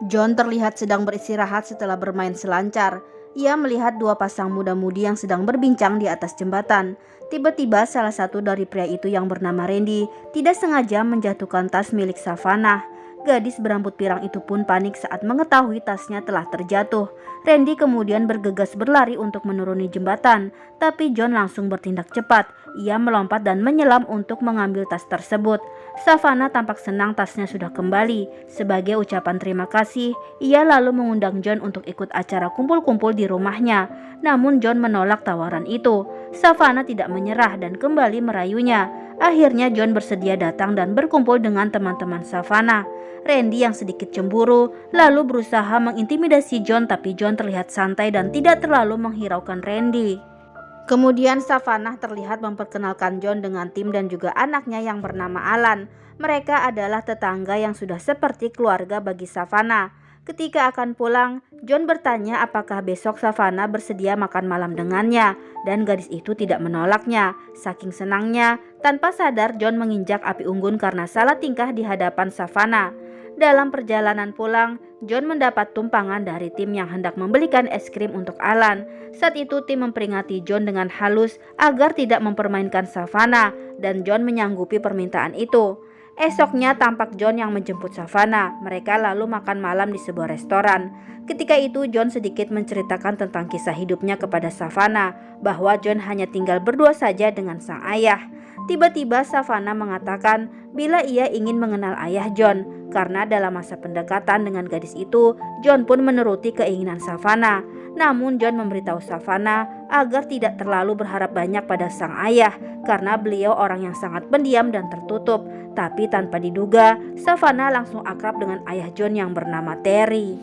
John terlihat sedang beristirahat setelah bermain selancar. Ia melihat dua pasang muda-mudi yang sedang berbincang di atas jembatan. Tiba-tiba salah satu dari pria itu yang bernama Randy tidak sengaja menjatuhkan tas milik Savannah. Gadis berambut pirang itu pun panik saat mengetahui tasnya telah terjatuh. Randy kemudian bergegas berlari untuk menuruni jembatan, tapi John langsung bertindak cepat. Ia melompat dan menyelam untuk mengambil tas tersebut. Savannah tampak senang tasnya sudah kembali. Sebagai ucapan terima kasih, ia lalu mengundang John untuk ikut acara kumpul-kumpul di rumahnya. Namun John menolak tawaran itu. Savannah tidak menyerah dan kembali merayunya. Akhirnya John bersedia datang dan berkumpul dengan teman-teman Savannah. Randy yang sedikit cemburu lalu berusaha mengintimidasi John, tapi John terlihat santai dan tidak terlalu menghiraukan Randy. Kemudian Savannah terlihat memperkenalkan John dengan Tim dan juga anaknya yang bernama Alan. Mereka adalah tetangga yang sudah seperti keluarga bagi Savannah. Ketika akan pulang, John bertanya apakah besok Savannah bersedia makan malam dengannya, dan gadis itu tidak menolaknya. Saking senangnya, tanpa sadar John menginjak api unggun karena salah tingkah di hadapan Savannah. Dalam perjalanan pulang, John mendapat tumpangan dari Tim yang hendak membelikan es krim untuk Alan. Saat itu Tim memperingati John dengan halus agar tidak mempermainkan Savannah, dan John menyanggupi permintaan itu. Esoknya tampak John yang menjemput Savannah. Mereka lalu makan malam di sebuah restoran. Ketika itu John sedikit menceritakan tentang kisah hidupnya kepada Savannah, bahwa John hanya tinggal berdua saja dengan sang ayah. Tiba-tiba Savannah mengatakan bila ia ingin mengenal ayah John, karena dalam masa pendekatan dengan gadis itu, John pun menuruti keinginan Savannah. Namun John memberitahu Savannah agar tidak terlalu berharap banyak pada sang ayah, karena beliau orang yang sangat pendiam dan tertutup. Tapi tanpa diduga, Savannah langsung akrab dengan ayah John yang bernama Terry.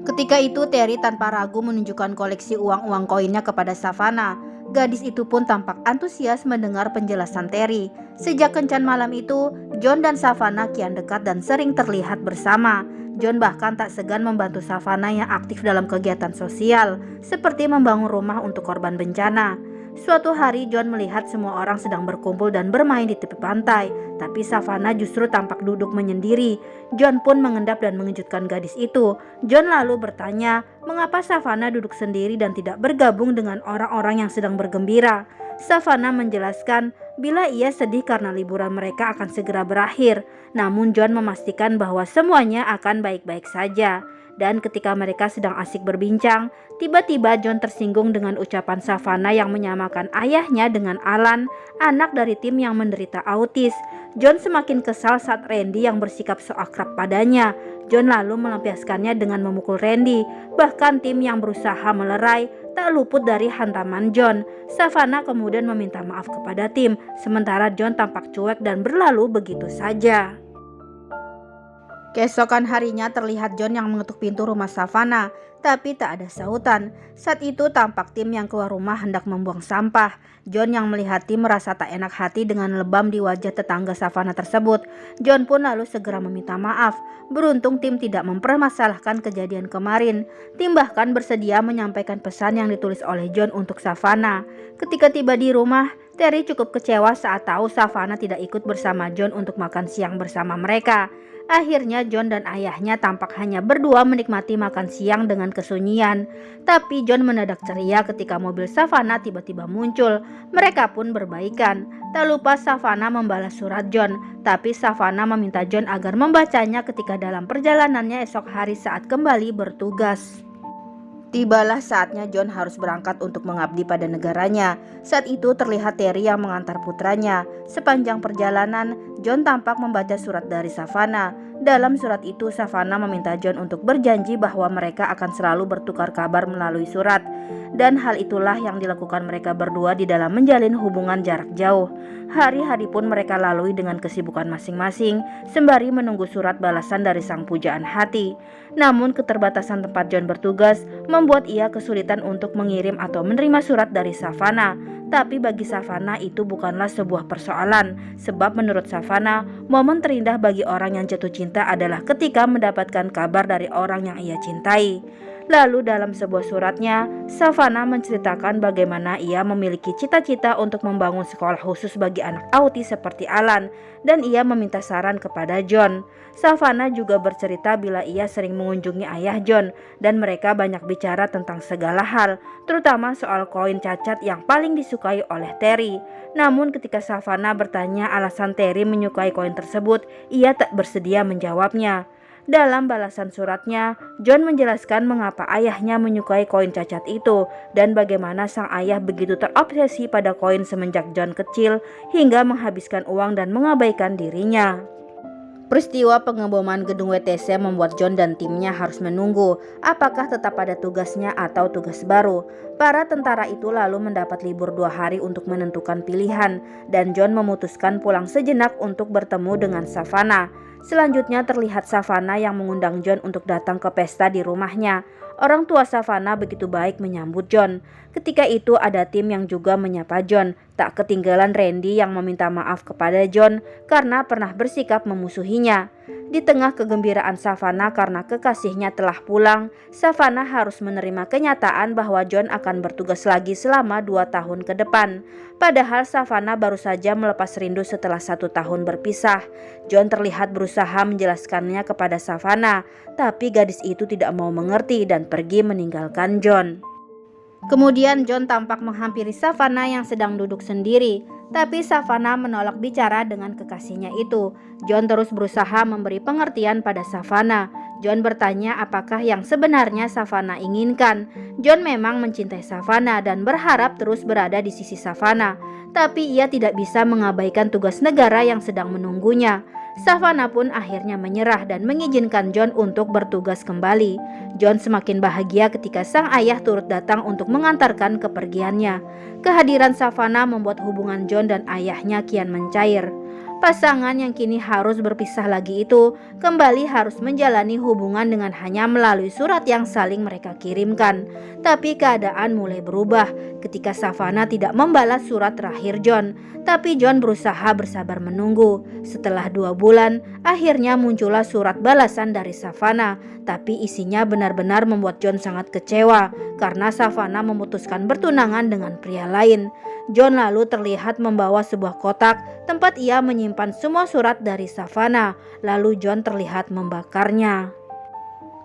Ketika itu Terry tanpa ragu menunjukkan koleksi uang-uang koinnya kepada Savannah. Gadis itu pun tampak antusias mendengar penjelasan Terry. Sejak kencan malam itu, John dan Savannah kian dekat dan sering terlihat bersama. John bahkan tak segan membantu Savannah yang aktif dalam kegiatan sosial, seperti membangun rumah untuk korban bencana. Suatu hari John melihat semua orang sedang berkumpul dan bermain di tepi pantai, tapi Savannah justru tampak duduk menyendiri. John pun mengendap dan mengejutkan gadis itu. John lalu bertanya, mengapa Savannah duduk sendiri dan tidak bergabung dengan orang-orang yang sedang bergembira. Savannah menjelaskan bila ia sedih karena liburan mereka akan segera berakhir. Namun John memastikan bahwa semuanya akan baik-baik saja. Dan ketika mereka sedang asik berbincang, tiba-tiba John tersinggung dengan ucapan Savannah yang menyamakan ayahnya dengan Alan, anak dari Tim yang menderita autis. John semakin kesal saat Randy yang bersikap so akrab padanya. John lalu melampiaskannya dengan memukul Randy. Bahkan Tim yang berusaha melerai tak luput dari hantaman John. Savannah kemudian meminta maaf kepada Tim, sementara John tampak cuek dan berlalu begitu saja. Keesokan harinya terlihat John yang mengetuk pintu rumah Savannah, tapi tak ada sautan. Saat itu tampak Tim yang keluar rumah hendak membuang sampah. John yang melihat Tim merasa tak enak hati dengan lebam di wajah tetangga Savannah tersebut. John pun lalu segera meminta maaf. Beruntung Tim tidak mempermasalahkan kejadian kemarin. Tim bahkan bersedia menyampaikan pesan yang ditulis oleh John untuk Savannah. Ketika tiba di rumah, Terry cukup kecewa saat tahu Savannah tidak ikut bersama John untuk makan siang bersama mereka. Akhirnya John dan ayahnya tampak hanya berdua menikmati makan siang dengan kesunyian. Tapi John mendadak ceria ketika mobil Savannah tiba-tiba muncul. Mereka pun berbaikan. Tak lupa Savannah membalas surat John, tapi Savannah meminta John agar membacanya ketika dalam perjalanannya esok hari saat kembali bertugas. Tibalah saatnya John harus berangkat untuk mengabdi pada negaranya. Saat itu terlihat Terry yang mengantar putranya. Sepanjang perjalanan, John tampak membaca surat dari Savannah. Dalam surat itu, Savannah meminta John untuk berjanji bahwa mereka akan selalu bertukar kabar melalui surat. Dan hal itulah yang dilakukan mereka berdua di dalam menjalin hubungan jarak jauh. Hari-hari pun mereka lalui dengan kesibukan masing-masing, sembari menunggu surat balasan dari sang pujaan hati. Namun keterbatasan tempat John bertugas membuat ia kesulitan untuk mengirim atau menerima surat dari Savannah. Tapi bagi Savannah itu bukanlah sebuah persoalan, sebab menurut Savannah, momen terindah bagi orang yang jatuh cinta adalah ketika mendapatkan kabar dari orang yang ia cintai. Lalu dalam sebuah suratnya, Savannah menceritakan bagaimana ia memiliki cita-cita untuk membangun sekolah khusus bagi anak autis seperti Alan, dan ia meminta saran kepada John. Savannah juga bercerita bila ia sering mengunjungi ayah John, dan mereka banyak bicara tentang segala hal, terutama soal koin cacat yang paling disukai oleh Terry. Namun ketika Savannah bertanya alasan Terry menyukai koin tersebut, ia tak bersedia menjawabnya. Dalam balasan suratnya, John menjelaskan mengapa ayahnya menyukai koin cacat itu dan bagaimana sang ayah begitu terobsesi pada koin semenjak John kecil hingga menghabiskan uang dan mengabaikan dirinya. Peristiwa pengeboman gedung WTC membuat John dan timnya harus menunggu apakah tetap pada tugasnya atau tugas baru. Para tentara itu lalu mendapat libur 2 hari untuk menentukan pilihan, dan John memutuskan pulang sejenak untuk bertemu dengan Savannah. Selanjutnya terlihat Savannah yang mengundang John untuk datang ke pesta di rumahnya. Orang tua Savannah begitu baik menyambut John. Ketika itu ada Tim yang juga menyapa John. Tak ketinggalan Randy yang meminta maaf kepada John karena pernah bersikap memusuhinya. Di tengah kegembiraan Savannah karena kekasihnya telah pulang, Savannah harus menerima kenyataan bahwa John akan bertugas lagi selama 2 tahun ke depan. Padahal Savannah baru saja melepas rindu setelah 1 tahun berpisah. John terlihat berusaha menjelaskannya kepada Savannah, tapi gadis itu tidak mau mengerti dan pergi meninggalkan John. Kemudian John tampak menghampiri Savannah yang sedang duduk sendiri, tapi Savannah menolak bicara dengan kekasihnya itu. John terus berusaha memberi pengertian pada Savannah. John bertanya apakah yang sebenarnya Savannah inginkan. John memang mencintai Savannah dan berharap terus berada di sisi Savannah, tapi ia tidak bisa mengabaikan tugas negara yang sedang menunggunya. Savannah pun akhirnya menyerah dan mengizinkan John untuk bertugas kembali. John semakin bahagia ketika sang ayah turut datang untuk mengantarkan kepergiannya. Kehadiran Savannah membuat hubungan John dan ayahnya kian mencair. Pasangan yang kini harus berpisah lagi itu kembali harus menjalani hubungan dengan hanya melalui surat yang saling mereka kirimkan. Tapi keadaan mulai berubah ketika Savannah tidak membalas surat terakhir John. Tapi John berusaha bersabar menunggu. Setelah 2 bulan, akhirnya muncullah surat balasan dari Savannah. Tapi isinya benar-benar membuat John sangat kecewa karena Savannah memutuskan bertunangan dengan pria lain. John lalu terlihat membawa sebuah kotak tempat ia menyimpan semua surat dari Savannah. Lalu John terlihat membakarnya.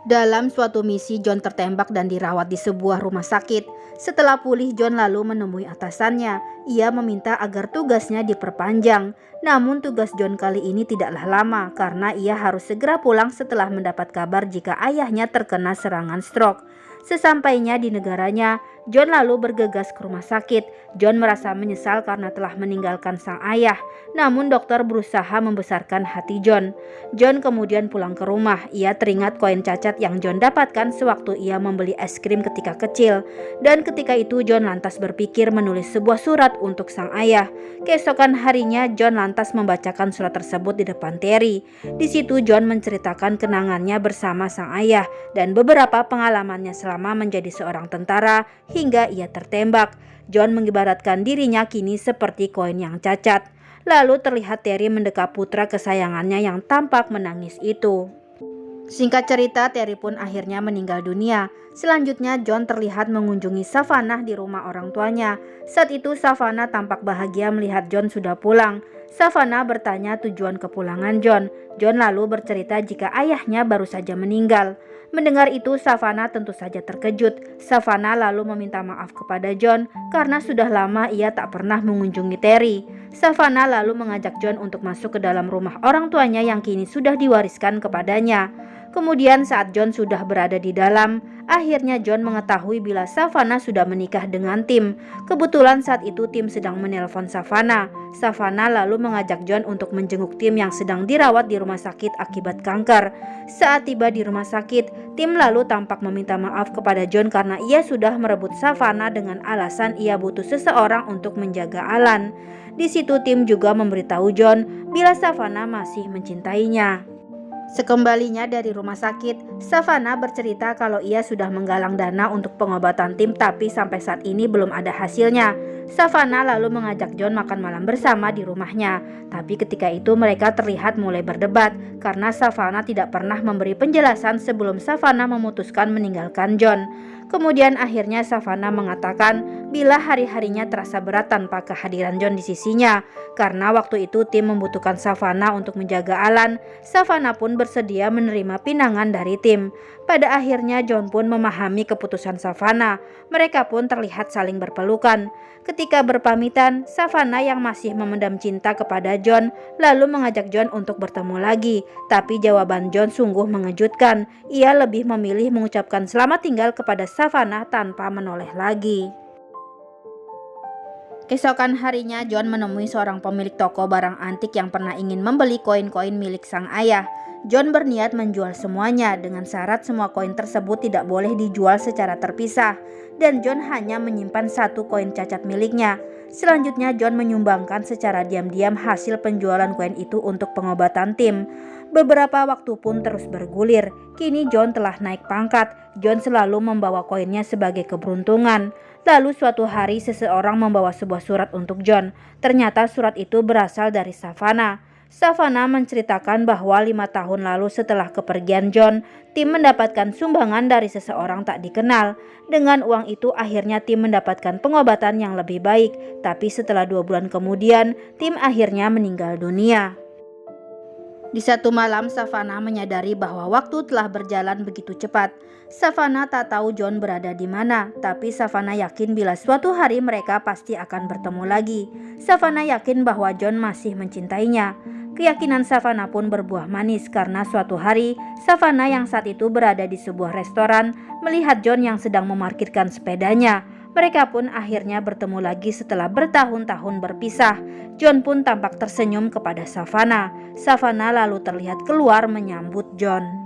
Dalam suatu misi, John tertembak dan dirawat di sebuah rumah sakit. Setelah pulih, John lalu menemui atasannya. Ia meminta agar tugasnya diperpanjang. Namun tugas John kali ini tidaklah lama karena ia harus segera pulang setelah mendapat kabar jika ayahnya terkena serangan stroke. Sesampainya di negaranya, John lalu bergegas ke rumah sakit. John merasa menyesal karena telah meninggalkan sang ayah. Namun dokter berusaha membesarkan hati John. John kemudian pulang ke rumah. Ia teringat koin cacat yang John dapatkan sewaktu ia membeli es krim ketika kecil. Dan ketika itu John lantas berpikir menulis sebuah surat untuk sang ayah. Keesokan harinya John lantas membacakan surat tersebut di depan Terry. Di situ John menceritakan kenangannya bersama sang ayah dan beberapa pengalamannya selama menjadi seorang tentara hingga ia tertembak. John mengibaratkan dirinya kini seperti koin yang cacat. Lalu terlihat Terry mendekap putra kesayangannya yang tampak menangis itu. Singkat cerita, Terry pun akhirnya meninggal dunia. Selanjutnya John terlihat mengunjungi Savannah di rumah orang tuanya. Saat itu Savannah tampak bahagia melihat John sudah pulang. Savannah bertanya tujuan kepulangan John. John lalu bercerita jika ayahnya baru saja meninggal. Mendengar itu Savannah tentu saja terkejut. Savannah lalu meminta maaf kepada John karena sudah lama ia tak pernah mengunjungi Terry. Savannah lalu mengajak John untuk masuk ke dalam rumah orang tuanya yang kini sudah diwariskan kepadanya. Kemudian saat John sudah berada di dalam, akhirnya John mengetahui bila Savannah sudah menikah dengan Tim. Kebetulan saat itu Tim sedang menelpon Savannah. Savannah lalu mengajak John untuk menjenguk Tim yang sedang dirawat di rumah sakit akibat kanker. Saat tiba di rumah sakit, Tim lalu tampak meminta maaf kepada John karena ia sudah merebut Savannah dengan alasan ia butuh seseorang untuk menjaga Alan. Di situ Tim juga memberitahu John bila Savannah masih mencintainya. Sekembalinya dari rumah sakit, Savannah bercerita kalau ia sudah menggalang dana untuk pengobatan Tim, tapi sampai saat ini belum ada hasilnya. Savannah lalu mengajak John makan malam bersama di rumahnya, tapi ketika itu mereka terlihat mulai berdebat karena Savannah tidak pernah memberi penjelasan sebelum Savannah memutuskan meninggalkan John. Kemudian akhirnya Savannah mengatakan bila hari-harinya terasa berat tanpa kehadiran John di sisinya. Karena waktu itu Tim membutuhkan Savannah untuk menjaga Alan, Savannah pun bersedia menerima pinangan dari Tim. Pada akhirnya John pun memahami keputusan Savannah. Mereka pun terlihat saling berpelukan. Ketika berpamitan, Savannah yang masih memendam cinta kepada John lalu mengajak John untuk bertemu lagi. Tapi jawaban John sungguh mengejutkan. Ia lebih memilih mengucapkan selamat tinggal kepada Savannah tanpa menoleh lagi. Keesokan harinya, John menemui seorang pemilik toko barang antik yang pernah ingin membeli koin-koin milik sang ayah. John berniat menjual semuanya dengan syarat semua koin tersebut tidak boleh dijual secara terpisah, dan John hanya menyimpan satu koin cacat miliknya. Selanjutnya, John menyumbangkan secara diam-diam hasil penjualan koin itu untuk pengobatan Tim. Beberapa waktu pun terus bergulir. Kini John telah naik pangkat. John selalu membawa koinnya sebagai keberuntungan. Lalu suatu hari seseorang membawa sebuah surat untuk John. Ternyata surat itu berasal dari Savannah. Savannah menceritakan bahwa 5 tahun lalu setelah kepergian John, Tim mendapatkan sumbangan dari seseorang tak dikenal. Dengan uang itu akhirnya Tim mendapatkan pengobatan yang lebih baik. Tapi setelah 2 bulan kemudian, Tim akhirnya meninggal dunia. Di satu malam, Savannah menyadari bahwa waktu telah berjalan begitu cepat. Savannah tak tahu John berada di mana, tapi Savannah yakin bila suatu hari mereka pasti akan bertemu lagi. Savannah yakin bahwa John masih mencintainya. Keyakinan Savannah pun berbuah manis karena suatu hari, Savannah yang saat itu berada di sebuah restoran melihat John yang sedang memarkirkan sepedanya. Mereka pun akhirnya bertemu lagi setelah bertahun-tahun berpisah. John pun tampak tersenyum kepada Savannah. Savannah lalu terlihat keluar menyambut John.